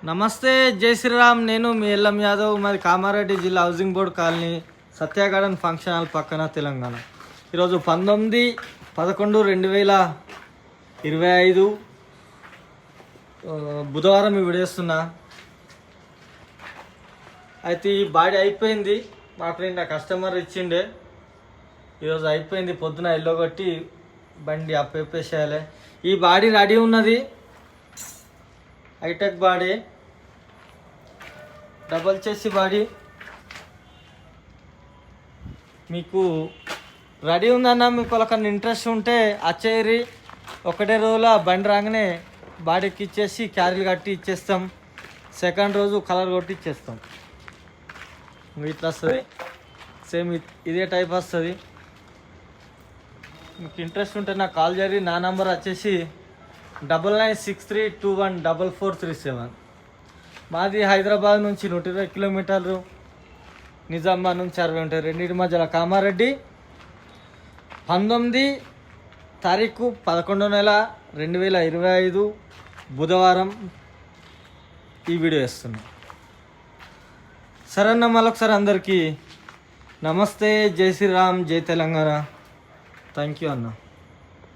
నమస్తే, జై శ్రీరామ్. నేను మీ ఎల్ఎం యాదవ్. మాది కామారెడ్డి జిల్లా హౌసింగ్ బోర్డ్ కాలనీ, సత్య గార్డెన్ ఫంక్షన్ హాల్ పక్కన, తెలంగాణ. ఈరోజు 19/11/2025 బుధవారం విడేస్తున్నా. అయితే ఈ బాడీ అయిపోయింది. మాకు నిన్న కస్టమర్ ఇచ్చిండే, ఈరోజు అయిపోయింది. పొద్దున ఎల్లోగొట్టి బండి అప్పేసేయాలి. ఈ బాడీ రెడీ ఉన్నది, హైటెక్ బాడీ, డబల్ చేసి బాడీ. మీకు రెడీ ఉందన్న, మీకు వాళ్ళకన్నా ఇంట్రెస్ట్ ఉంటే వచ్చేరి. ఒకటే రోజులో బండి రాగానే బాడీకి ఇచ్చేసి క్యారీలు కట్టి ఇచ్చేస్తాం. సెకండ్ రోజు కలర్ కొట్టి ఇచ్చేస్తాం. ఇట్లా వస్తుంది, సేమ్ ఇదే టైప్ వస్తుంది. మీకు ఇంట్రెస్ట్ ఉంటే నాకు కాల్ చేయండి. నా నంబర్ వచ్చేసి 9963214437. మాది హైదరాబాద్ నుంచి 120 కిలోమీటర్లు, నిజామాబాద్ నుంచి 60 ఉంటాయి. రెండింటి మధ్యలో కామారెడ్డి. 19/11/2025 బుధవారం ఈ వీడియో వేస్తున్నా. సరే అన్న, మళ్ళొకసారి అందరికీ నమస్తే, జై శ్రీరామ్, జై తెలంగాణ. థ్యాంక్ యూ అన్న.